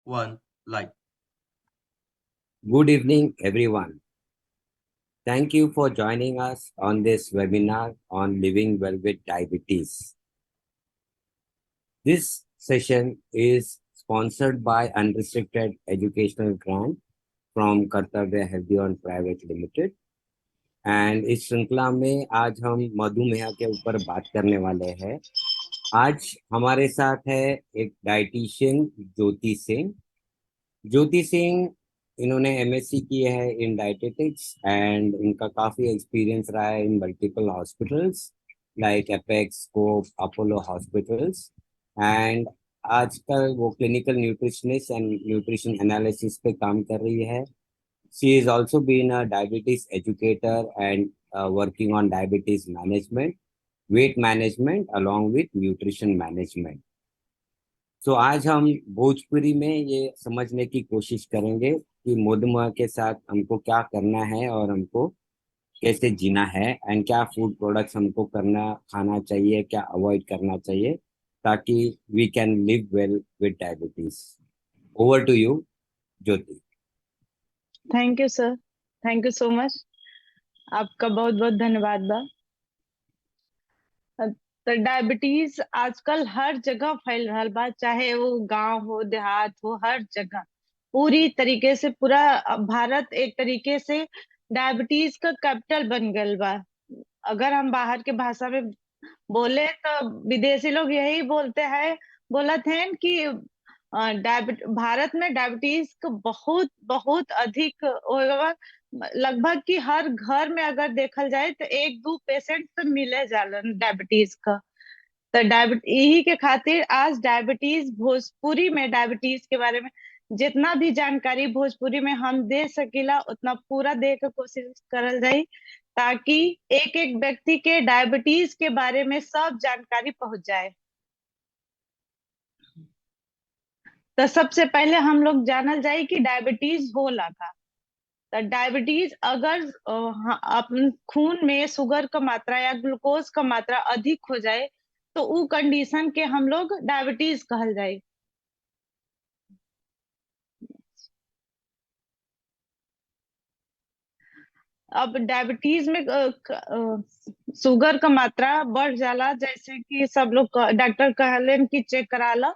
One, like. Good evening, everyone. Thank you for joining us on this webinar on living well with diabetes. This session is sponsored by Unrestricted Educational Grant from Kartavya healthy on private limited and इस श्रृंखला में आज हम मधुमेह के ऊपर बात करने वाले हैं। आज हमारे साथ है एक डाइटिशियन ज्योति सिंह। ज्योति सिंह इन्होंने एमएससी की है इन डाइटेटिक्स एंड इनका काफी एक्सपीरियंस रहा है in multiple hospitals like Apex, Scope, Apollo hospitals and आजकल वो clinical nutritionist and nutrition analysis पे काम कर रही है। She is also been a diabetes educator and working on diabetes management, weight management along with nutrition management. तो आज हम भोजपुरी में ये समझने की कोशिश करेंगे कि मधुमेह के साथ हमको क्या करना है और हमको कैसे जीना है एंड क्या फूड प्रोडक्ट्स हमको खाना चाहिए, क्या अवॉइड करना चाहिए ताकि we can live well with diabetes. Over to you Jyoti. Thank you sir, thank you so much. आपका बहुत बहुत धन्यवाद बा। तो डायबिटीज आजकल हर जगह फैल रहा बा, चाहे वो गांव हो, देहात हो, हर जगह पूरी तरीके से पूरा भारत एक तरीके से डायबिटीज का कैपिटल बन गल बा। अगर हम बाहर के भाषा में बोले तो विदेशी लोग यही बोलते हैं कि भारत में डायबिटीज का बहुत बहुत अधिक होगा। लगभग कि हर घर में अगर देखल जाए तो एक दो पेशेंट तो मिले जालन डायबिटीज का। तो यही के खातिर आज डायबिटीज भोजपुरी में डायबिटीज के बारे में जितना भी जानकारी भोजपुरी में हम दे सकीला उतना पूरा दे के कोशिश करल जाए ताकि एक एक व्यक्ति के डायबिटीज के बारे में सब जानकारी पहुंच जाए। तो सबसे पहले हम लोग जानल जाए कि डायबिटीज होला का। तो डायबिटीज अगर अपन खून में शुगर का मात्रा या ग्लूकोज का मात्रा अधिक हो जाए तो वो कंडीशन के हम लोग डायबिटीज कहल जाए। अब डायबिटीज में शुगर का मात्रा बढ़ जाला, जैसे कि सब लोग डॉक्टर कहलेन कि चेक करा लो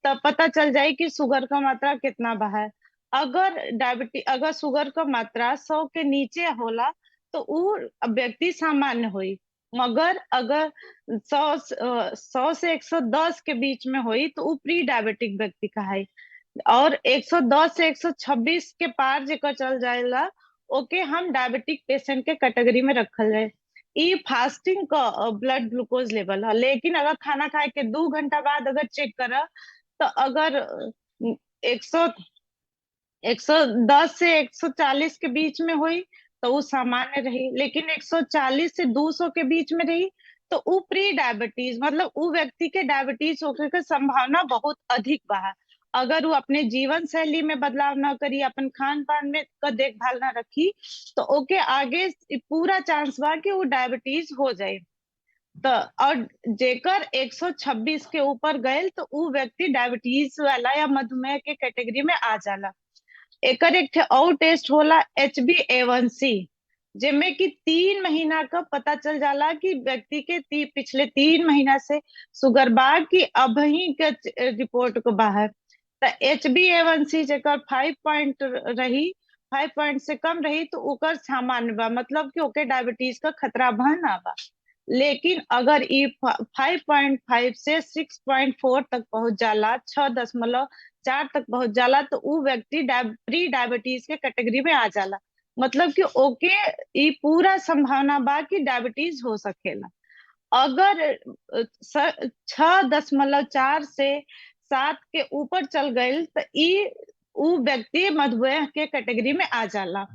तब पता चल जाए कि शुगर का मात्रा कितना बा है। अगर शुगर का मात्रा 100 के नीचे होला तो वो व्यक्ति सामान्य हुई, मगर अगर 100 से 110 के बीच में हुई तो वो प्री डायबिटिक व्यक्ति का है। और 110 से 126 के पार जेकर चल जाएगा ओके हम डायबिटिक पेशेंट के कैटेगरी में रखल जाए। ई फास्टिंग का ब्लड ग्लूकोज लेवल है, लेकिन अगर खाना खाए के 2 घंटा बाद अगर चेक करा तो अगर 110 से 140 के बीच में हुई तो वो सामान्य रही, लेकिन 140 से 200 के बीच में रही तो वो प्री डायबिटीज मतलब वो व्यक्ति के डायबिटीज होने की संभावना बहुत अधिक बा। अगर वो अपने जीवन शैली में बदलाव न करी, अपन खान पान में का देखभाल न रखी तो ओके आगे पूरा चांस बा कि वो डायबिटीज हो जाए। तो और जेकर 126 के ऊपर गए तो वो व्यक्ति डायबिटीज वाला या मधुमेह के कैटेगरी में आ जाला। एकर एक और टेस्ट होला HbA1c, जिसमें कि 3 महीना का पता चल जाला कि व्यक्ति के पिछले 3 महीना से शुगर बा की अभी के रिपोर्ट को बाहर। तो HbA1c जेकर 5 पॉइंट रही, 5 पॉइंट से कम रही तो ओकर सामान्य बा, मतलब कि ओके डायबिटीज का खतरा ना बा। लेकिन अगर ये 5.5 से 6.4 तक पहुंच जाला, 6.4 तक पहुंच जाला तो वो व्यक्ति प्री डायबिटीज के कैटेगरी में आ जाला, मतलब कि ओके ये पूरा संभावना बा कि डायबिटीज हो सकेला। अगर 6.4 से 7 के ऊपर चल गए तो ये वो व्यक्ति मधुमेह के कैटेगरी में आ जाला।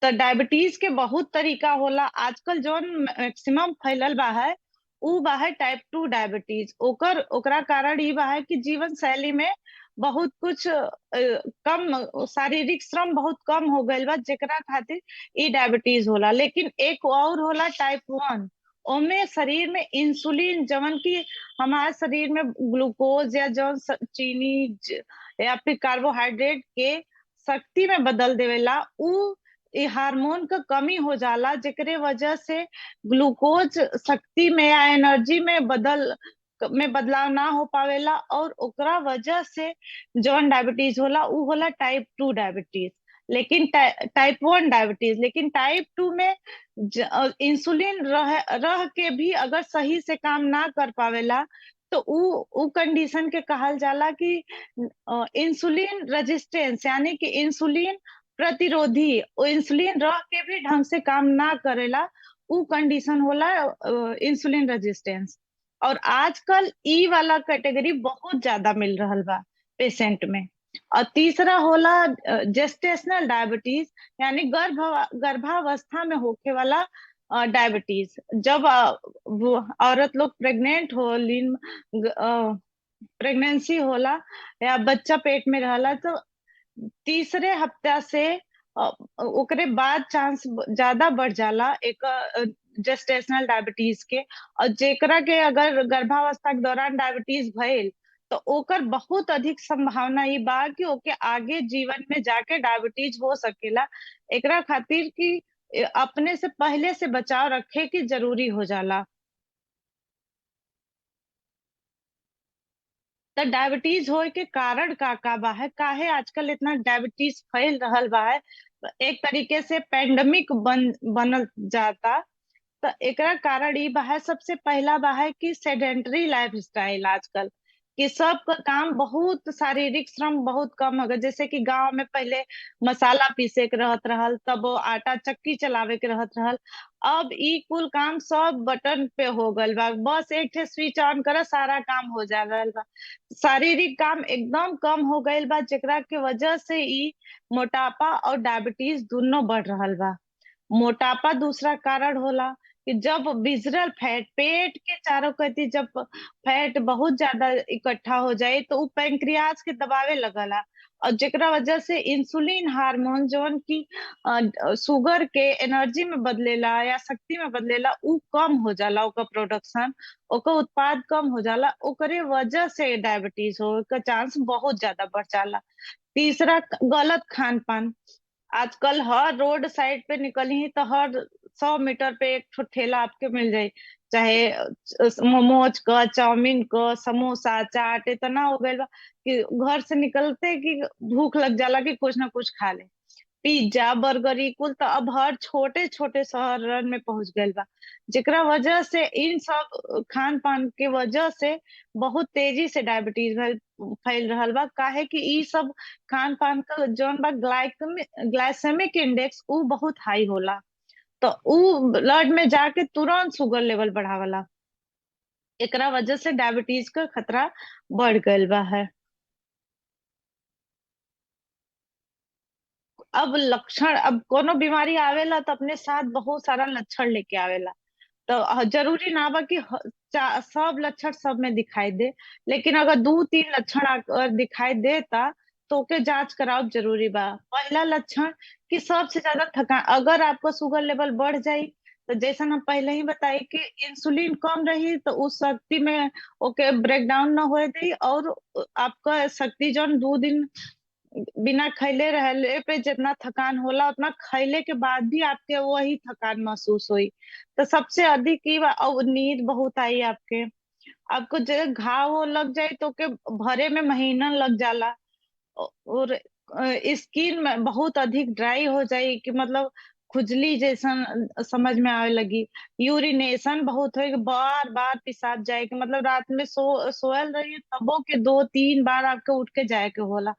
तो डायबिटीज के बहुत तरीका होला। आजकल जो मैक्सिमम फैलल बा है वो बा है टाइप 2 डायबिटीज। ओकरा कारण ये बा है कि जीवन शैली में बहुत कुछ कम शारीरिक श्रम बहुत कम हो गई बा, जेकरा खातिर ये डायबिटीज होला। लेकिन एक और होला टाइप 1, ओमे शरीर में इंसुलिन जवन की हमारे शरीर में ग्लूकोज या जौन चीनी या फिर कार्बोहाइड्रेट के शक्ति में बदल देवेला उ हार्मोन का कमी हो जाला, जेकरे वजह से ग्लूकोज शक्ति में या एनर्जी में बदलाव ना हो पावेला, और ओकरा वजह से जौन डायबिटीज होला उ होला टाइप 2 डायबिटीज। लेकिन टाइप 1 डायबिटीज, लेकिन टाइप 2 में इंसुलिन रह के भी अगर सही से काम ना कर पावेला तो उ कंडीशन के कहल जाला कि इंसुलिन रेजिस्टेंस, यानी कि इंसुलिन प्रतिरोधी। इंसुलिन रह के भी ढंग से काम ना करेला, उ कंडीशन होला इंसुलिन रेजिस्टेंस। और आजकल ई वाला कैटेगरी बहुत ज्यादा मिल रहल बा पेशेंट में। और तीसरा होला जेस्टेशनल डायबिटीज, यानी गर्भावस्था में होखे वाला डायबिटीज। जब वो औरत लोग प्रेग्नेंट होलिन, प्रेगनेंसी होला या बच्चा पेट में रहला, तो तीसरे हफ्ता से ओकरे बाद चांस ज्यादा बढ़ जाला एक जेस्टेशनल डायबिटीज के। और जेकरा के अगर गर्भावस्था के दौरान डायबिटीज भइल तो ओकर बहुत अधिक संभावना ई बा कि ओके आगे जीवन में जाके डायबिटीज हो सकेला। एकरा खातिर कि अपने से पहले से बचाव रखे की जरूरी हो जाला। तो डायबिटीज होए के कारण का बा है, काहे आजकल इतना डायबिटीज फैल रहल बा है। तो एक तरीके से पेंडेमिक बनल जाता। तो एकरा कारण ई बा है, सबसे पहला बा है कि सेडेंटरी लाइफस्टाइल आजकल कि सबका काम बहुत शारीरिक श्रम बहुत कम हो गए। जैसे कि गांव में पहले मसाला पीसे के रहत रहल, तब वो आटा चक्की चलावे के रहत रहल। अब ई कुल काम सब बटन पे हो गल बा, बस एक ठे स्विच ऑन कर सारा काम हो जा रहल बा। शारीरिक काम एकदम कम हो गईल बा, जेकरा के वजह से ई मोटापा और डायबिटीज दोनों बढ़ रहल बा। मोटापा दूसरा कारण होला कि जब विसरल फैट पेट के चारों कती जब फैट बहुत ज्यादा इकट्ठा हो जाए तो उ पैंक्रियाज के दबावे लगला, और जेकरा वजह से इंसुलिन हार्मोन जवन की शुगर के एनर्जी में बदलेला या शक्ति में बदलेला उ कम हो जाला, ओकर प्रोडक्शन, ओकर उत्पाद कम हो जाला। ओकरे वजह से डायबिटीज हो का चांस बहुत ज्यादा बढ़ जाला। तीसरा गलत खान पान। आजकल हर रोड साइड पे निकली तो हर 100 मीटर पे एक ठो ठेला आपके मिल जाये, चाहे मोमोज का, चाउमीन का, समोसा, चाट, इतना हो गइल बा कि घर से निकलते कि भूख लग जाला कि कुछ ना कुछ खा ले। पिज्जा बर्गर ई कुल तो अब हर छोटे छोटे शहरन में पहुंच गइल बा, जेकरा वजह से इन सब खान पान के वजह से बहुत तेजी से डायबिटीज फैल रहल बा। काहे कि ई सब खान पान का जौन बा ग्लाइसेमिक इंडेक्स उ बहुत हाई होला, तो उ ब्लड में जाके तुरंत शुगर लेवल बढ़ावला। एकरा वजह से डायबिटीज का खतरा बढ़ गइल बा है। अब लक्षण, अब कोनो बीमारी आवेला तो अपने साथ बहुत सारा लक्षण लेके आवेला। तो जरूरी ना बा कि सब लक्षण सब में दिखाई दे, लेकिन अगर 2-3 लक्षण अगर दिखाई देता तो ओके जांच कराव जरूरी बा। पहला लक्षण कि सबसे ज्यादा थकान, अगर आपका शुगर लेवल बढ़ जाई तो जैसा हम पहले ही बताई कि इंसुलिन कम रही तो उस शक्ति में ओके ब्रेक डाउन ना होए दी, और आपका शक्ति जौन 2 दिन बिना खैले रहले पे जितना थकान होला उतना खैले के बाद भी आपके वही थकान महसूस हुई। तो सबसे अधिक ई और नींद बहुत आई आपके। आपको जो घाव वो लग जाए तो के भरे में महीना लग जाला। और स्किन में बहुत अधिक ड्राई हो जाई कि मतलब खुजली जैसन समझ में आवे लगी। यूरिनेशन बहुत होई, बार बार पेशाब जाए कि मतलब रात में सोयल रही तबो के 2-3 बार आपके उठ के जाए के होला।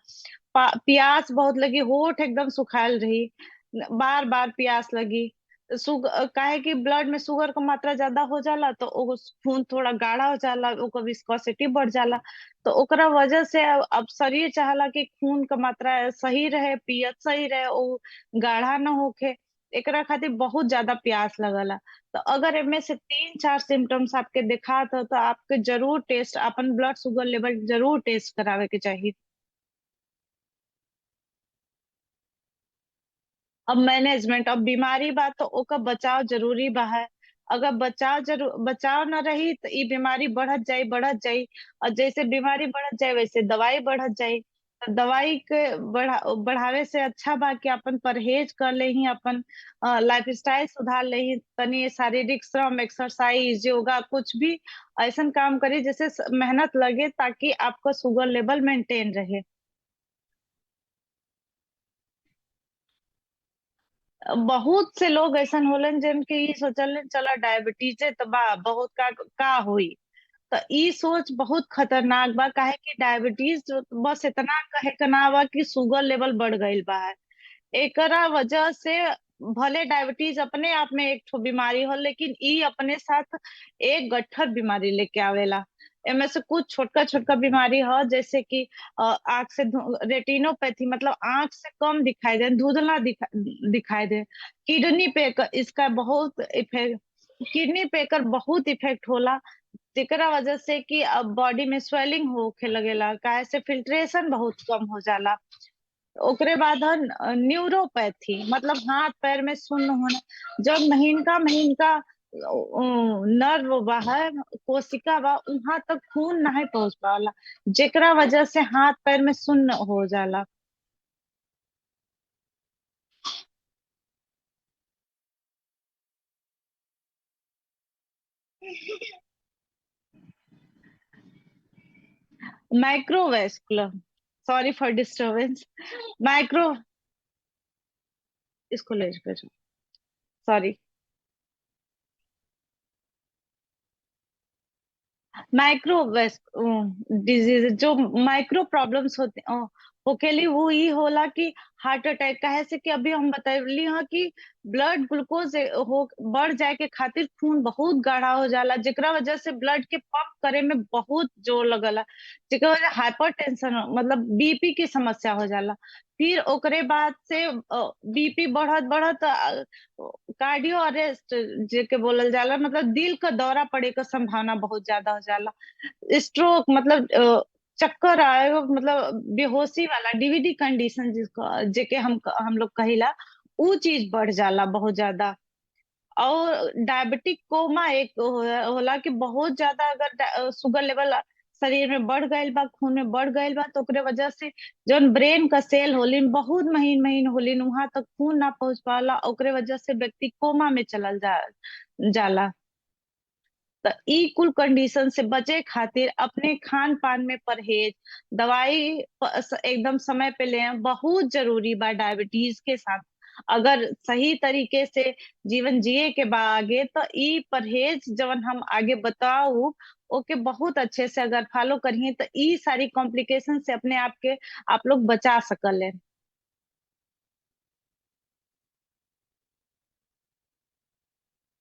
प्यास बहुत लगी, होठ एकदम सुखायल रही, बार बार प्यास लगी। काहे कि ब्लड में शुगर का मात्रा ज्यादा हो जाला तो खून थोड़ा गाढ़ा हो जाला, ओकर विस्कोसिटी बढ़ जाला। तो ओकरा वजह से अब शरीर चाहला कि खून का मात्रा सही रहे, पियत सही रहे, ओ गाढ़ा न होखे। एकरा खातिर बहुत ज्यादा प्यास लगला। तो अगर इनमें से 3-4 सिम्टम्स आपके दिखात हो तो आपके जरूर टेस्ट, अपन ब्लड शुगर लेवल जरूर टेस्ट करावे के चाहिए। अब मैनेजमेंट, अब बीमारी बा तो ओकर बचाव जरूरी बा है। अगर बचाव न रही तो ई बीमारी बढ़त जाई। और जैसे बीमारी बढ़त जाए वैसे दवाई बढ़त जाई। तो दवाई के बढ़ावे से अच्छा बा कि अपन परहेज कर ले ही, अपन लाइफ स्टाइल सुधार ले ही, तनी शारीरिक श्रम, एक्सरसाइज, योगा कुछ भी ऐसा काम करी जैसे मेहनत लगे, ताकि आपका शुगर लेवल मेंटेन रहे। बहुत से लोग ऐसा होलन जिनके ई सोचल चला डायबिटीज है तो बा बहुत का हुई। तो ई सोच बहुत खतरनाक बा, काहे कि डायबिटीज बस इतना कहे के ना बा कि शुगर लेवल बढ़ गईल बा है। एकरा वजह से भले डायबिटीज अपने आप में एक ठो बीमारी हो, लेकिन ई अपने साथ एक गट्ठर बीमारी लेके आवेला। एमे से कुछ छोटका छोटका बीमारी हो, जैसे कि आंख से रेटिनोपैथी, मतलब आंख से कम दिखाई दे, धुंधला दिखाई दे। किडनी पे इसका बहुत इफेक्ट, किडनी पे एकर बहुत इफेक्ट होला, जेकरा वजह से कि अब बॉडी में स्वेलिंग होखे लगेला, काहे से फिल्ट्रेशन बहुत कम हो जाला। ओकरे बाद न्यूरोपैथी, मतलब हाथ पैर में सुन्न होना। जब महीनका महीनका नर्व बा है, कोशिका बा, वहां तक खून नहीं पहुंच पाला, जेकरा वजह से हाथ पैर में सुन्न हो जाला। Microvascular, sorry for disturbance. Micro, इसको ले सॉरी। माइक्रो डिजीज जो माइक्रो प्रॉब्लम्स होते होकेली वो ही होला कि हार्ट अटैक का है से कि अभी हम बतैली हाँ कि ब्लड ग्लूकोज हो बढ़ जाए के खातिर खून बहुत गाढ़ा हो जाला, जेकरा वजह से ब्लड के पंप करे में बहुत जोर लगला, जेकरा वजह हाइपरटेंशन मतलब बीपी की समस्या हो जाला। फिर ओकरे बाद से बीपी बढ़त बढ़त कार्डियो अरेस्ट जेके बोलल जाला, मतलब दिल का दौरा पड़े का संभावना बहुत ज्यादा हो जाला। स्ट्रोक मतलब चक्कर आएगा, मतलब बेहोशी वाला डीवीडी कंडीशन जिसको जेके हम लोग कहिला, ऊ चीज बढ़ जाला बहुत ज्यादा। और डायबिटिक कोमा एक होला कि बहुत ज्यादा अगर शुगर लेवल शरीर में बढ़ गईल बा, खून में बढ़ गईल बा, तो ओकरे वजह से जौन ब्रेन का सेल होलिन बहुत महीन महीन होलिन, वहां तक खून ना पहुंच पाला, ओकरे वजह से व्यक्ति कोमा में चलल जाला। तो ई कुल कंडीशन से बचे खातिर अपने खान पान में परहेज, दवाई एकदम समय पे लें बहुत जरूरी बा डायबिटीज के साथ। अगर सही तरीके से जीवन जिए के बा आगे, तो ई परहेज जवन हम आगे बताऊ ओके बहुत अच्छे से अगर फॉलो करिए तो ई सारी कॉम्प्लिकेशन से अपने आप के आप लोग बचा सकल है।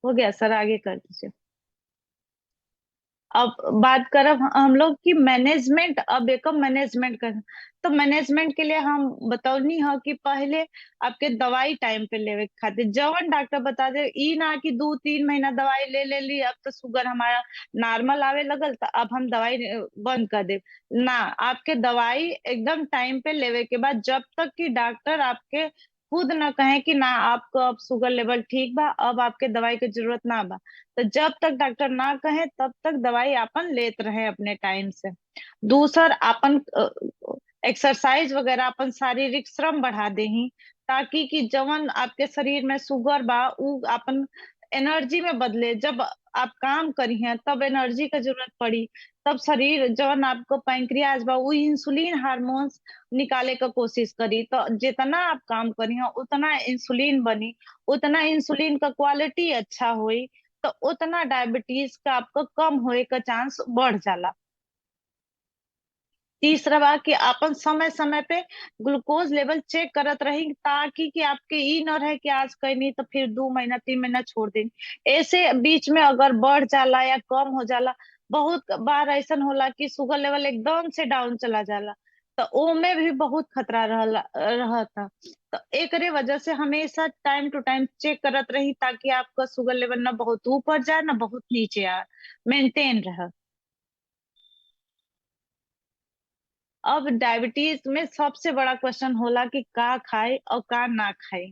हो गया सर, आगे कर दीजिए। अब बात करब हम लोग की मैनेजमेंट, अब एक मैनेजमेंट कर, तो मैनेजमेंट के लिए हम बतौनी है कि पहले आपके दवाई टाइम पे लेवे के खातिर जवन डॉक्टर बता दे, ई ना कि 2-3 महीना दवाई ले ली, अब तो शुगर हमारा नॉर्मल आवे लगल तो अब हम दवाई बंद कर दे। ना, आपके दवाई एकदम टाइम पे लेवे के बाद, जब तक कि डॉक्टर आपके खुद ना कहे कि ना आपको अब शुगर लेवल ठीक बा, अब आपके दवाई की जरूरत ना बा, तो जब तक डॉक्टर ना कहे तब तक दवाई आपन लेत रहे अपने टाइम से। दूसर आपन एक्सरसाइज वगैरह, अपन शारीरिक श्रम बढ़ा देही, ताकि कि जवन आपके शरीर में शुगर बा उ अपन एनर्जी में बदले। जब आप काम करी हैं तब एनर्जी का जरूरत पड़ी, तब शरीर जवन आपको पैंक्रियाज बा वो इंसुलिन हार्मोन्स निकाले का कोशिश करी, तो जितना आप काम करी हैं उतना इंसुलिन बनी, उतना इंसुलिन का क्वालिटी अच्छा हुई, तो उतना डायबिटीज का आपको कम होए का चांस बढ़ जाला। तीसरा बा कि अपन समय समय पे ग्लूकोज लेवल चेक करत रही, ताकि कि आपके ई न रहे कि आज कहीं नहीं तो फिर 2 महीना 3 महीना छोड़ दें। ऐसे बीच में अगर बढ़ जाला या कम हो जाला, बहुत बार ऐसा होला कि शुगर लेवल एकदम से डाउन चला जाला, तो ओमे भी बहुत खतरा रहता। तो एकरे वजह से हमेशा टाइम टू टाइम चेक करत रही, ताकि आपका शुगर लेवल ना बहुत ऊपर जाए ना बहुत नीचे आए, मेंटेन रहे। अब डायबिटीज में सबसे बड़ा क्वेश्चन होला कि का खाए और का ना खाए।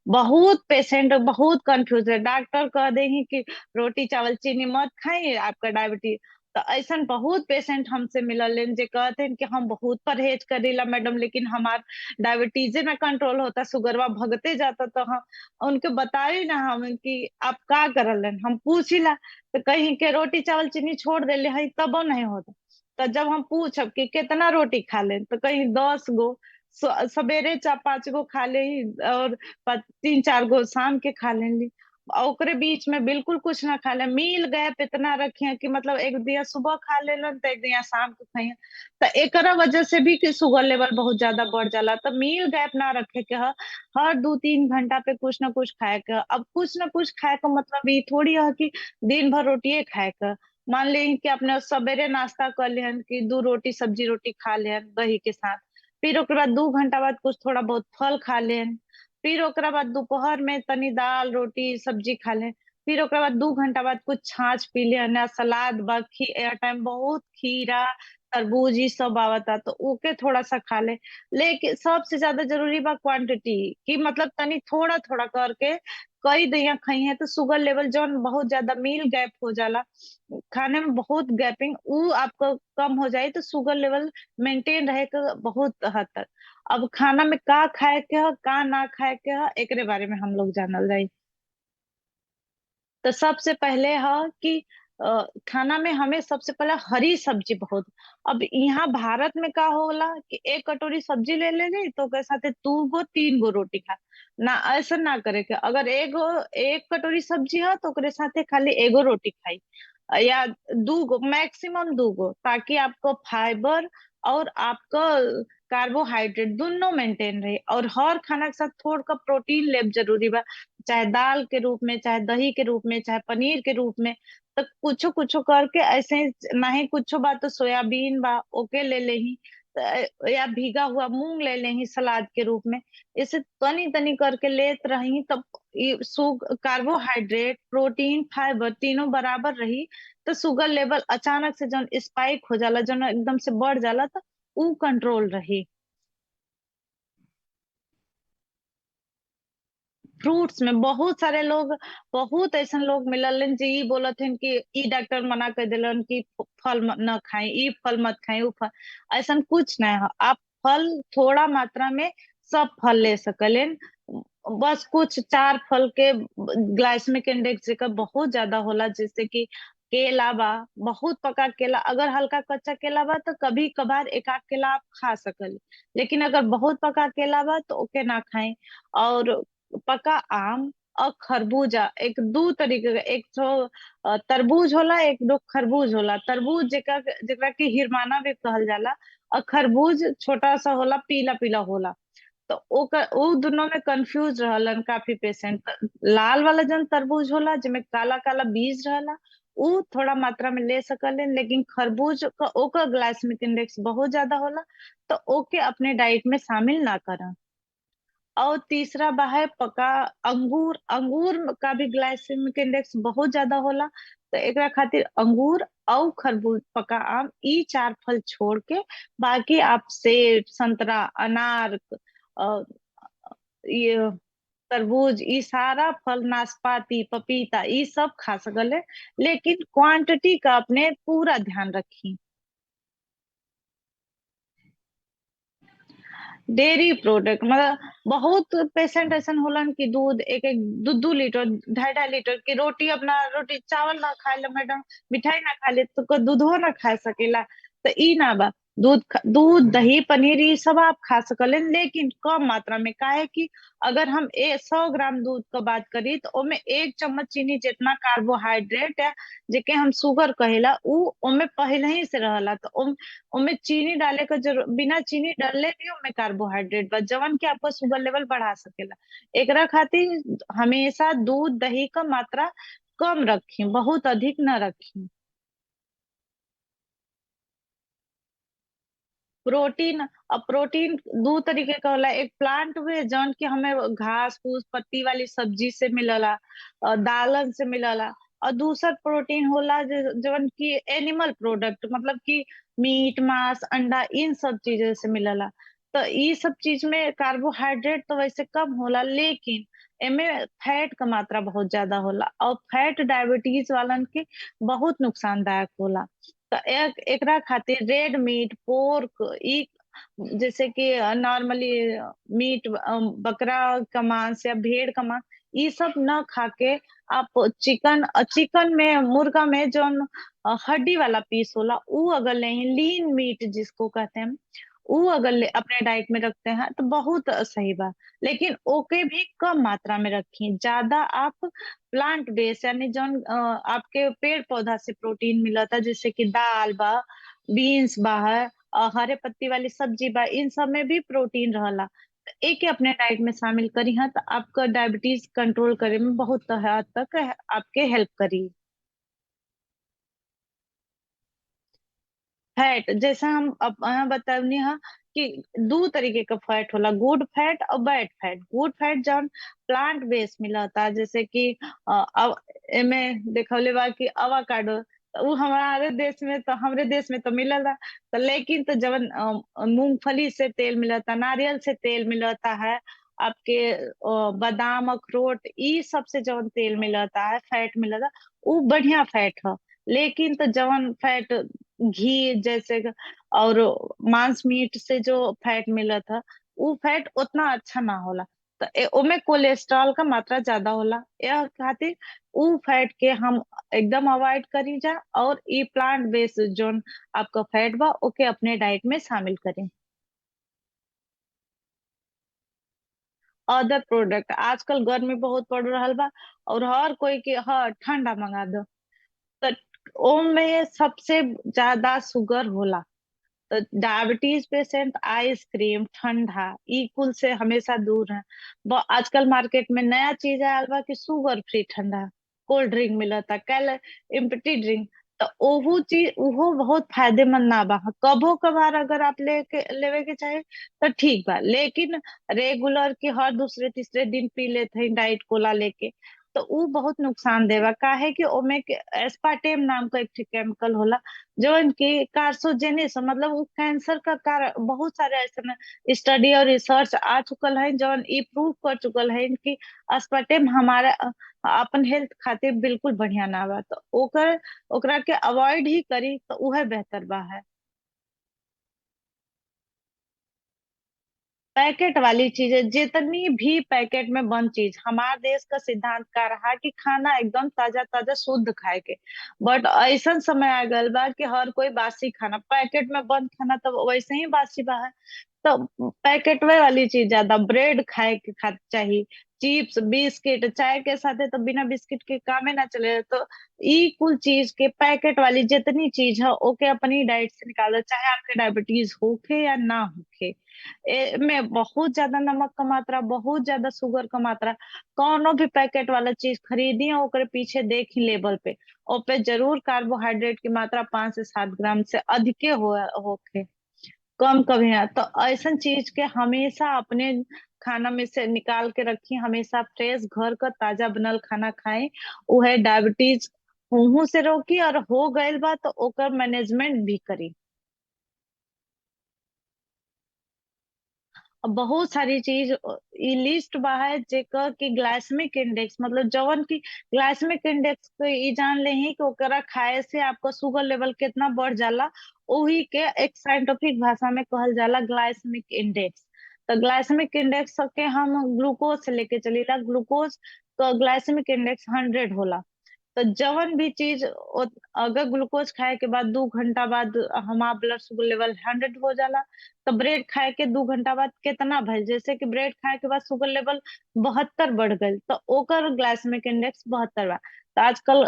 बहुत पेशेंट बहुत कंफ्यूज है, डॉक्टर कह देंगे कि रोटी चावल चीनी मत खाइए आपका डायबिटीज। तो ऐसा बहुत पेशेंट हमसे मिलल जे कहते हैं कि हम बहुत परहेज करीला मैडम, लेकिन हमार डायबिटीजे ना कंट्रोल होता, शुगरवा भगते जाता। तो हम उनके बताई ना हम कि आप का करल हम पूछिला, तो कहीं के रोटी चावल चीनी छोड़ देले है तबो नहीं होता। तो जब हम पूछब कि कितना रोटी खा ले, तो कहीं 10 गो, सवेरे 4-5 गो खा ले, और 3-4 गो शाम के खा लेंगी। और ओकरे बीच में बिल्कुल कुछ ना खा ले, मील गैप इतना रखे कि मतलब एक दिया सुबह खा लेलन तो एक दिया शाम को खाइए। तो एकरा वजह से भी कि शुगर लेवल बहुत ज्यादा बढ़ जाला। तो मील गैप ना रखे के हर 2-3 घंटा पे कुछ ना कुछ खाए के। अब कुछ ना कुछ खाए का मतलब ये थोड़ी है कि दिन भर रोटिए खाए का। मान ली कि आपने सवेरे नाश्ता कर लिहन कि 2 रोटी सब्जी रोटी खा लिहन दही के साथ, फिर ओकरे बाद 2 घंटा बाद कुछ थोड़ा बहुत फल खा लेन, फिर ओकरा बाद दोपहर में तनी दाल रोटी सब्जी खा ले, फिर ओकरा बाद 2 घंटा बाद कुछ छाछ पी ले, ना सलाद बा, टाइम बहुत खीरा तरबूज ये सब आवता तो ओके थोड़ा सा खा ले। लेकिन सबसे ज्यादा जरूरी बा क्वांटिटी, कि मतलब तनी थोड़ा थोड़ा करके कई दिया खाई है तो शुगर लेवल जौन बहुत ज्यादा मील गैप हो जाला, खाने में बहुत गैपिंग वो आपको कम हो जाए तो शुगर लेवल मेंटेन रहेगा बहुत हद तक। अब खाना में का खाए के ह का ना खाए के ह एकरे बारे में हम लोग जानल जाई। तो सबसे पहले कि खाना में हमें सबसे पहले हरी सब्जी बहुत। अब यहाँ भारत में का होला कि एक कटोरी सब्जी ले लेली तो ओकरे साथे 2 गो 3 गो रोटी खा। ना ऐसा ना करे के, अगर एक कटोरी सब्जी है तो ओकरे साथे खाली एगो रोटी खाई, या 2 गो मैक्सिमम 2 गो, ताकि आपको फाइबर और आपका कार्बोहाइड्रेट दोनों मेंटेन रहे। और हर खाना के साथ थोड़ा का प्रोटीन लेब जरूरी बा, चाहे दाल के रूप में, चाहे दही के रूप में, चाहे पनीर के रूप में। तो कुछो कुछो करके ऐसे ही, नहीं कुछो बात तो सोयाबीन बा ओके ले लेही, या भीगा हुआ मूंग ले लेही सलाद के रूप में। इसे तनी तनी करके लेत रही तब कार्बोहाइड्रेट प्रोटीन फाइबर तीनों बराबर रही, तो शुगर लेवल अचानक से जब स्पाइक हो जाला, जब एकदम से बढ़ जाला, तो ऊ कंट्रोल रही। फ्रूट्स में बहुत सारे लोग, बहुत ऐसा लोग मिललन जी ई बोलत हन कि ई डॉक्टर मना कर दिलन कि फल न खाएं, ई फल मत खाएं, ऊ फल। ऐसा कुछ नहीं है, आप फल थोड़ा मात्रा में सब फल ले सकलेन। बस कुछ 4 फल के ग्लाइसेमिक इंडेक्स जेकर बहुत ज्यादा होला, जैसे कि केला बा, बहुत पका केला, अगर हल्का कच्चा केला बा तो कभी कभार एक आध केला आप खा सकल, लेकिन अगर बहुत पका केला बा तो ओके ना खाएं। और पका आम और खरबूजा, एक दो तरीके का, एक तो तरबूज होला, एक दो खरबूज होला। तरबूज जेकरा जेकरा के हिरमाना भी कहल जाला, और खरबूज छोटा सा होला, पीला पीला होला। तो ओ दोनों में कंफ्यूज रहलन काफी पेशेंट। लाल वाला जन तरबूज होला जिसमें काला काला बीज रहला, उ थोड़ा मात्रा में ले सकलन, लेकिन खरबूज का ओकर ग्लाइसेमिक इंडेक्स बहुत ज्यादा होला, तो ओके अपने डाइट में शामिल ना करें। और तीसरा बा है पका अंगूर। अंगूर का भी ग्लाइसेमिक इंडेक्स बहुत ज्यादा होला, तो एकरा खातिर अंगूर और खरबूज पका आम ई 4 फल छोड़ के बाकी आप सेब संतरा अनार, अ, ये तरबूज ई सारा फल, नाशपाती पपीता ई सब खा सकले, लेकिन क्वांटिटी का अपने पूरा ध्यान रखी। डेयरी प्रोडक्ट मतलब बहुत पेशेंट ऐसा होलन कि दूध एक एक 2-2 लीटर 2.5-2.5 लीटर की रोटी, अपना रोटी चावल ना खाए ला मैडम, मिठाई ना खा ले तो दूधो ना खा सकेला। तो ई ना बा, दूध दही पनीर ये सब आप खा सकले, लेकिन कम मात्रा में। काहे कि अगर हम 100 ग्राम दूध का बात करी तो ओमे 1 चम्मच चीनी जितना कार्बोहाइड्रेट है, जेके हम शुगर कहेला, उ ओमे पहले ही से रहला। तो उनमें चीनी डाले का जरूर, बिना चीनी डाले भी उनमें कार्बोहाइड्रेट बा जवन कि आपका शुगर लेवल बढ़ा सकेला। एकरा खातिर हमेशा दूध दही का मात्रा कम रखी, बहुत अधिक न रखी। प्रोटीन, अब प्रोटीन 2 तरीके का होला, एक प्लांट वे जौन की हमें घास फूस पत्ती वाली सब्जी से मिलला, दालन से मिलला। और दूसर प्रोटीन होला जौन की एनिमल प्रोडक्ट, मतलब कि मीट मांस अंडा इन सब चीजों से मिलला। तो ये सब चीज में कार्बोहाइड्रेट तो वैसे कम होला, लेकिन एमे फैट का मात्रा बहुत ज्यादा होला और फैट डायबिटीज वालन के बहुत नुकसानदायक होला। तो एकरा खातिर रेड मीट, पोर्क, ई जैसे कि नॉर्मली मीट, बकरा का मांस या भेड़ का मांस, ये सब न खा के आप चिकन में, मुर्गा में जो हड्डी वाला पीस होला उ अगर लें, लीन मीट जिसको कहते हैं, उ अगर अपने डाइट में रखते हैं तो बहुत सही बा। लेकिन ओके भी कम मात्रा में रखी, ज्यादा आप प्लांट बेस यानी जौन आपके पेड़ पौधा से प्रोटीन मिलता, जैसे कि दाल बा, बीन्स बा है, हरे पत्ती वाली सब्जी बा, इन सब में भी प्रोटीन रहला। तो एके अपने डाइट में शामिल करी है तो आपका डायबिटीज कंट्रोल करे में बहुत हद तक आपके हेल्प करी। फैट जैसे हम बतावनी है कि दो तरीके का फैट होला, गुड फैट और बैड फैट। गुड फैट जौन प्लांट बेस मिलता, जैसे कि एमे देखवले बा कि अवाकाडो, वो हमारे देश में तो मिलला। तो लेकिन तो जवन मूंगफली से तेल मिलता, नारियल से तेल मिलता है, आपके बादाम, अखरोट, ई सब से जवन तेल मिलता है, फैट मिलता, वो बढ़िया फैट है। लेकिन तो जवन फैट घी जैसे और मांस मीट से जो फैट मिला था, वो फैट उतना अच्छा ना होला। तो ओमे कोलेस्ट्रॉल का मात्रा ज्यादा होला, यह खातिर उ फैट के हम एकदम अवॉइड करी जा, और ई प्लांट बेस्ड जोन आपका फैट बा ओके अपने डाइट में शामिल करें। अदर प्रोडक्ट, आजकल गर्मी बहुत पड़ रहल बा और हर कोई के ठंडा मंगा दो, तो ओमे सबसे ज्यादा शुगर होला। तो डायबिटीज पेशेंट आइसक्रीम, ठंडा, ई कुल से हमेशा दूर है। आजकल मार्केट में नया चीज आयल बा कि शुगर फ्री ठंडा कोल्ड ड्रिंक मिलता, कल इम्पटी ड्रिंक। तो ओहू चीज ओहो बहुत फायदेमंद ना बा। कभो कभार अगर आप लेवे के चाहे तो ठीक बा, लेकिन रेगुलर के हर दूसरे तीसरे दिन पी लेते हैं डाइट कोला लेके, तो ऊ बहुत नुकसान देवा। काहे कि ओमे एस्पार्टेम नाम का एक केमिकल होला जो इनकी कार्सोजेनिस, मतलब वो कैंसर का कारण, बहुत सारे ऐसे स्टडी और रिसर्च आ चुकल है जो ई प्रूव कर चुकल है कि अस्पर्टेम हमारा अपन हेल्थ खातिर बिल्कुल बढ़िया ना बा। तो ओकरा के अवॉइड ही करी तो उहे बेहतर बा है। पैकेट वाली चीजें, जितनी भी पैकेट में बंद चीज, हमारे देश का सिद्धांत का रहा कि खाना एकदम ताजा ताजा शुद्ध खाए के, बट ऐसा समय आ गल बा कि हर कोई बासी खाना, पैकेट में बंद खाना तो वैसे ही बासी बा है। तो पैकेट में वाली चीज ज्यादा, ब्रेड खाए के चाहिए, चिप्स, बिस्किट, चाय के साथ है तो बिना बिस्किट के काम ही ना चले। तो ई कुल चीज के पैकेट वाली जितनी चीज है ओके अपनी डाइट से निकालो, चाहे आपके डायबिटीज होखे या ना होखे। में बहुत ज्यादा नमक का मात्रा, बहुत ज्यादा शुगर का मात्रा, कौनो भी पैकेट वाला चीज खरीदी और ओकरे पीछे देखी लेबल पे, और पे जरूर कार्बोहाइड्रेट की मात्रा 5 से 7 ग्राम से अधिक होके, कम कभी ना। तो ऐसा चीज के हमेशा अपने खाना में से निकाल के रखी, हमेशा फ्रेश घर का ताजा बनल खाना खाएं। उहे डायबिटीज होहू से रोकी, और हो गइल बा तो ओकर मैनेजमेंट भी करी। बहुत सारी चीज ई लिस्ट बा है जेकर की ग्लाइसेमिक इंडेक्स, मतलब जवन की ग्लाइसेमिक इंडेक्स को ई जान ले ही कि ओकरा खाए से आपका शुगर लेवल कितना बढ़ जाला, वही के एक साइंटिफिक भाषा में कहल जाला ग्लाइसेमिक इंडेक्स। तो ग्लाइसेमिक इंडेक्स के हम ग्लूकोज से लेके चलीला, ग्लूकोज का ग्लाइसेमिक इंडेक्स 100 होला। तो जवन भी चीज अगर ग्लूकोज खाए के बाद 2 घंटा बाद हमारा ब्लड शुगर लेवल 100 हो जाला, तो ब्रेड खाए के 2 घंटा बाद कितना भइल, जैसे कि ब्रेड खाए के बाद शुगर लेवल 72 बढ़ गई तो ओकर ग्लाइसेमिक इंडेक्स 72 बा। तो आजकल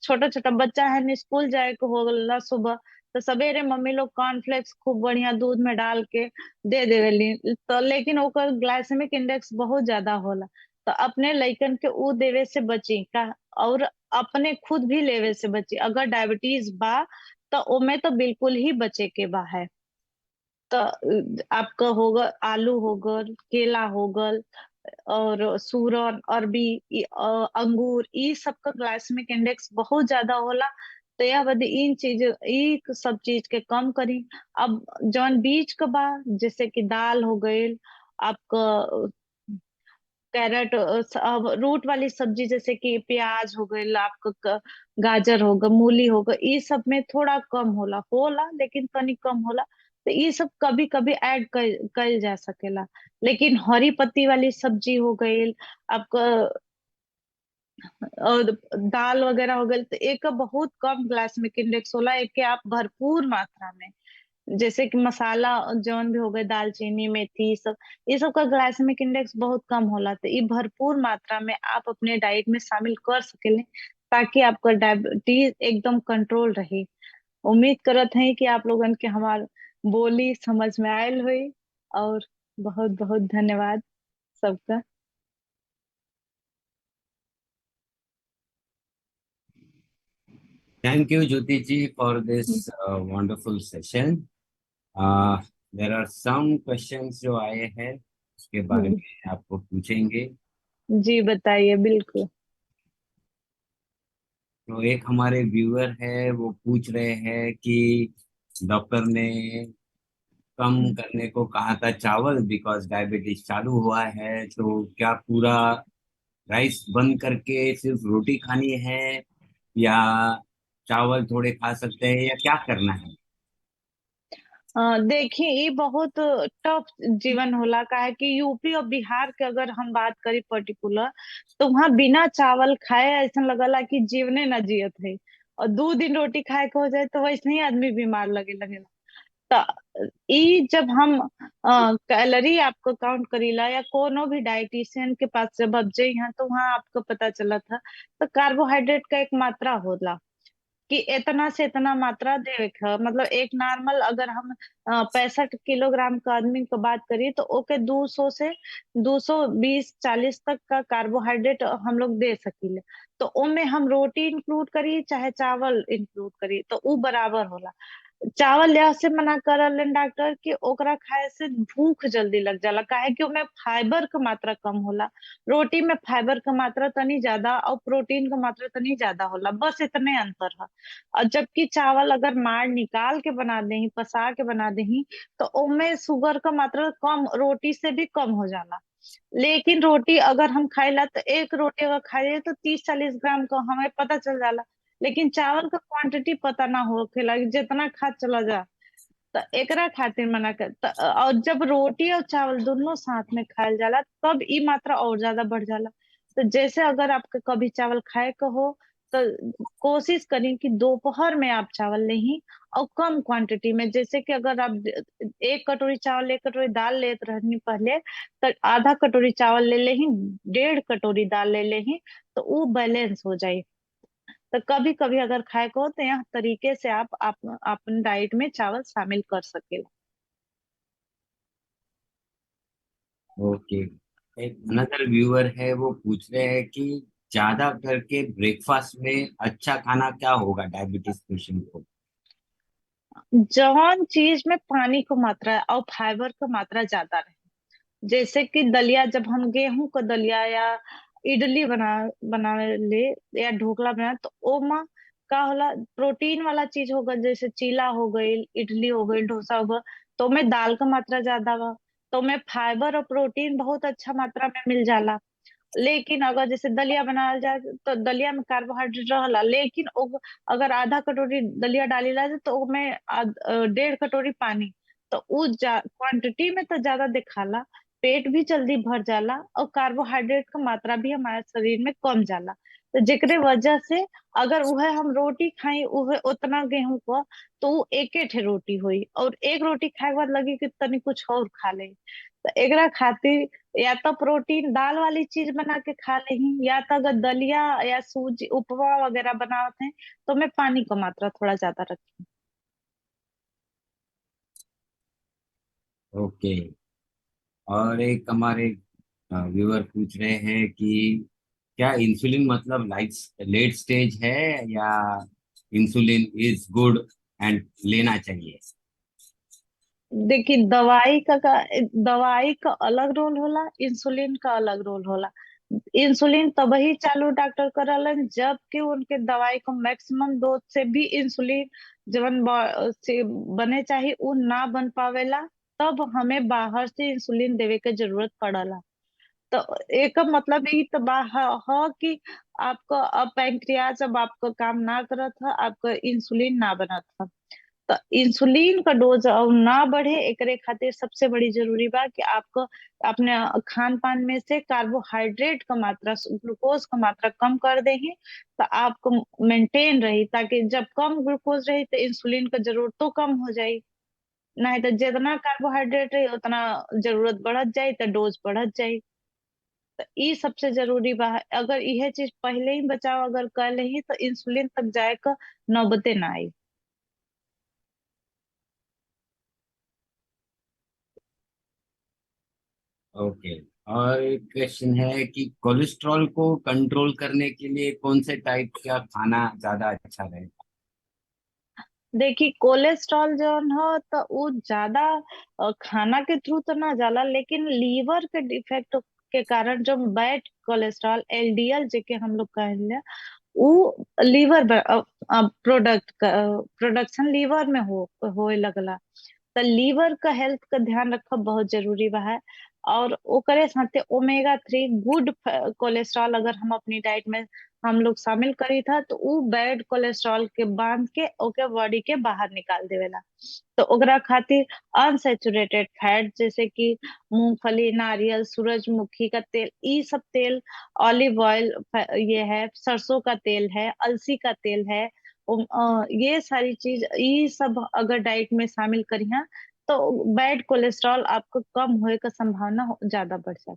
छोटा छोटा बच्चा है, स्कूल जाए के हो गला सुबह, तो सवेरे मम्मी लोग कॉर्नफ्लेक्स खूब बढ़िया दूध में डाल के दे देवेली, तो लेकिन ओकर ग्लाइसेमिक इंडेक्स बहुत ज्यादा होला। तो अपने लइकन के ऊ देवे से बची का, और अपने खुद भी लेवे से बची। अगर डायबिटीज बा तो ओमे तो बिल्कुल ही बचे के बा है। तो आपका होगा आलू होगल, केला होगल, और सूरन, अरबी, अंगूर, ई सब का ग्लाइसेमिक इंडेक्स बहुत ज्यादा होला। तो यह बदे इन चीज ई सब चीज के कम करी। अब जौन बीज का बा, जैसे कि दाल हो गईल आपका, कैरेट, रूट वाली सब्जी जैसे कि प्याज हो गई, आपका गाजर होगा, मूली होगा, ये सब में थोड़ा कम होला होला लेकिन तनी कम होला। तो ये सब कभी कभी ऐड कर जा सकेला। लेकिन हरी पत्ती वाली सब्जी हो गई आपका, और दाल वगैरह हो गई, तो एक बहुत कम ग्लाइसेमिक इंडेक्स होला, एक के आप भरपूर मात्रा में, जैसे कि मसाला जौन भी हो गए, दालचीनी, मेथी, ये सब का ग्लाइसेमिक इंडेक्स बहुत कम होला। तो ये भरपूर मात्रा में आप अपने डाइट में शामिल कर सकेले, ताकि आपका डायबिटीज एकदम कंट्रोल रहे। उम्मीद करत है कि आप लोगन के हमार बोली समझ में आयल हुई। और बहुत बहुत धन्यवाद सबका। Thank you, Jyoti ji, for this wonderful session. There are some questions जो आए हैं उसके बारे हम्म, में आपको पूछेंगे। जी बताइए, बिल्कुल। तो एक हमारे व्यूअर है, वो पूछ रहे हैं कि डॉक्टर ने कम करने को कहा था चावल, बिकॉज डायबिटीज चालू हुआ है, तो क्या पूरा राइस बंद करके सिर्फ रोटी खानी है, या चावल थोड़े खा सकते हैं, या क्या करना है? देखिए, ये बहुत टफ जीवन होला, का है कि यूपी और बिहार के अगर हम बात करी पर्टिकुलर, तो वहाँ बिना चावल खाए ऐसा लगला कि जीवने न जियत है। और 2 दिन रोटी खाए के हो जाए तो वैसे ही आदमी बीमार लगे लगेला। तो ई जब हम कैलोरी आपको काउंट करीला, या कोनो भी डाइटिशियन के पास जब आप जाइए तो वहाँ आपको पता चला था, तो कार्बोहाइड्रेट का एक मात्रा होला कि इतना से इतना मात्रा देवे के ह। मतलब एक नॉर्मल अगर हम 65 किलोग्राम का आदमी की बात करिए, तो ओके 200 से 220-40 तक का कार्बोहाइड्रेट हम लोग दे सकीले। तो ओमे हम रोटी इंक्लूड करी चाहे चावल इंक्लूड करी, तो उ बराबर होला। चावल यह से मना करलन डॉक्टर कि ओकरा खाए से भूख जल्दी लग जाला, काहे कि ओमे फाइबर क मात्रा कम होला। रोटी में फाइबर क मात्रा तनी ज्यादा और प्रोटीन क मात्रा तनी ज्यादा होला, बस इतने अंतर है। और जबकि चावल अगर मार निकाल के बना देही, पसा के बना देही, तो ओमे शुगर क मात्रा कम, रोटी से भी कम हो जाला। लेकिन रोटी अगर हम खाइला, तो एक रोटी अगर खाइए तो 30-40 ग्राम का हमें पता चल जाला। लेकिन चावल का क्वांटिटी पता ना होखेला कि जितना खा चला जा। तो एकरा खातिर मना कर और जब रोटी और चावल दोनों साथ में खायल जाला, तब ई मात्रा और ज्यादा बढ़ जाला। तो जैसे अगर आपके कभी चावल खाए का हो, तो कोशिश करें कि दोपहर में आप चावल लें, और कम क्वांटिटी में। जैसे कि अगर आप 1 कटोरी चावल, 1 कटोरी दाल लेत रहनी पहले, तो आधा कटोरी चावल ले लें, 1.5 कटोरी दाल ले लें, तो वो बैलेंस हो जाए। तो कभी कभी अगर खाए को हो, तो यह तरीके से आप अपने डाइट में चावल शामिल कर सकेला। ओके। एक अनदर व्यूअर है, वो पूछ रहे हैं कि ज्यादा करके ब्रेकफास्ट में अच्छा खाना क्या होगा डायबिटीज पेशेंट को? जौन चीज में पानी की मात्रा और फाइबर की मात्रा ज्यादा रहे, जैसे कि दलिया, जब हम गेहूं का दलिया या इडली बना ले, या ढोकला बना, तो ओमा का होला, प्रोटीन वाला चीज होगा, जैसे चीला हो गई, इडली हो गई, डोसा हो गया, तो में दाल का मात्रा ज्यादा बा, तो में फाइबर और प्रोटीन बहुत अच्छा मात्रा में मिल जाला। लेकिन अगर जैसे दलिया बनाया जाए, तो दलिया में कार्बोहाइड्रेट रहला, लेकिन अगर आधा कटोरी दलिया डाली जाए, तो उसमें 1.5 कटोरी पानी, तो उ क्वांटिटी में तो ज्यादा दिखाला, पेट भी जल्दी भर जाला, और कार्बोहाइड्रेट का मात्रा भी हमारे शरीर में कम जाला। तो जेकरे वजह से अगर वह हम रोटी खाई वह उतना गेहूं को, तो वो एके ठे रोटी हुई, और एक रोटी खाए के बाद लगी कि तनी कुछ और खा ले। तो एकरा खातिर या तो प्रोटीन दाल वाली चीज बना के खा लेही, या तो अगर दलिया या सूजी उपमा वगैरह बनाते हैं, तो मैं पानी का मात्रा थोड़ा ज्यादा रखी। ओके। और एक हमारे व्यूअर पूछ रहे हैं कि क्या इंसुलिन मतलब लेट स्टेज है, या इंसुलिन इज गुड एंड लेना चाहिए? देखिए, दवाई का अलग रोल होला, इंसुलिन का अलग रोल होला। इंसुलिन तभी चालू डॉक्टर करलन जबकि उनके दवाई को मैक्सिमम डोज से भी इंसुलिन जवन से बने चाहिए वो ना बन पावेला, तब हमें बाहर से इंसुलिन देवे के जरूरत पड़ला। तो एक मतलब यही तो हो कि आपको अब पैंक्रियाज जब आपका काम ना करत था, आपका इंसुलिन ना बनत था, तो इंसुलिन का डोज ना बढ़े, एकरे खातिर सबसे बड़ी जरूरी बा कि आपको अपने खान पान में से कार्बोहाइड्रेट का मात्रा, ग्लूकोज का मात्रा कम कर देही, तो आपको मेंटेन रही, ताकि जब कम ग्लूकोज रही तो इंसुलिन का जरूरत तो कम हो जाई, नहीं तो जितना कार्बोहाइड्रेट रही उतना जरूरत बढ़त जाई तो डोज बढ़त जाई। तो ई सबसे जरूरी बा, अगर यह चीज पहले ही बचाव अगर कर लेही तो इंसुलिन तक जाए का नौबते ना आई। ओके। और एक क्वेश्चन है कि कोलेस्ट्रॉल को कंट्रोल करने के लिए कौन से टाइप का खाना ज्यादा अच्छा रहेगा? देखिए कोलेस्ट्रॉल जो हो तो वो ज्यादा खाना के थ्रू तो ना जाला, लेकिन लीवर के डिफेक्ट के कारण जो बैड कोलेस्ट्रॉल एलडीएल जेके हम लोग कहले, वो लीवर प्रोडक्ट प्रोडक्शन लीवर में होए लगला, तो लीवर का हेल्थ का ध्यान रखब बहुत जरूरी बा है। और ओकरे साथे ओमेगा 3 गुड कोलेस्ट्रॉल अगर हम अपनी डाइट में हम लोग शामिल करी था, तो वो बैड कोलेस्ट्रॉल के बांध के ओके बॉडी के बाहर निकाल देवेला। तो ओकरा खातिर अनसैचुरेटेड फैट जैसे कि मूंगफली, नारियल, सूरजमुखी का तेल, ई सब तेल, ऑलिव ऑयल, ये है सरसों का तेल है, अलसी का तेल है, ये सारी चीज ये सब अगर डाइट में शामिल करिहा तो बैड कोलेस्ट्रॉल आपको कम होए का संभावना ज्यादा बढ़ जाए।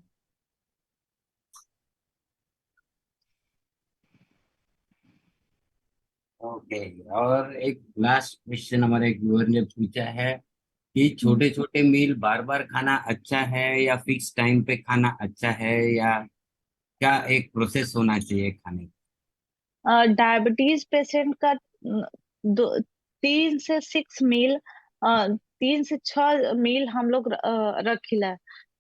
ओके। और एक लास्ट क्वेश्चन हमारे एक व्यूअर ने पूछा है कि छोटे छोटे मील बार बार खाना अच्छा है या फिक्स टाइम पे खाना अच्छा है, या क्या एक प्रोसेस होना चाहिए खाने डायबिटीज पेशेंट का दो 3 से 6 मील, 3 से 6 मील हम लोग रखिला।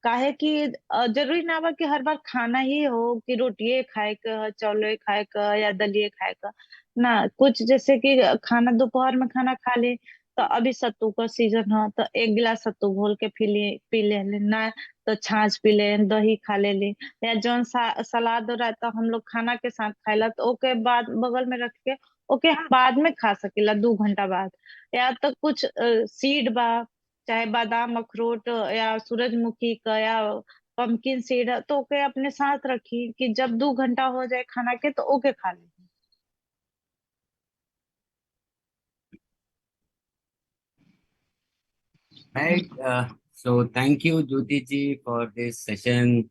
काहे कि जरूरी ना बा कि हर बार खाना ही हो कि रोटिये खाए का, चावले खाए का या दलिये खाए का, ना कुछ जैसे कि खाना दोपहर में खाना खा ले, तो अभी सत्तू का सीजन है तो एक गिलास सत्तू घोल के पी ले ना, तो छाछ पी ले, दही खा ले, या जौन सलाद रहता हम लोग खाना के साथ खाइला तो ओके बाद बगल में रख के ओके हम बाद में खा सकेला 2 घंटा बाद। या तो कुछ सीड बा, चाहे बादाम, अखरोट या सूरजमुखी का या पंपकिन सीड है, तो ओके अपने साथ रखी कि जब 2 घंटा हो जाए खाना के तो ओके खा ले। right? So thank you, Jyoti ji, for this session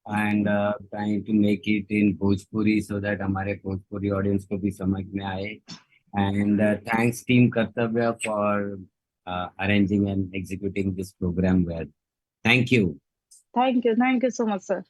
and trying to make it in Bhojpuri so that हमारे भोजपुरी ऑडियंस को भी समझ में आए. And thanks team Kartavya for arranging and executing this program well. Thank you. Thank you so मच सर।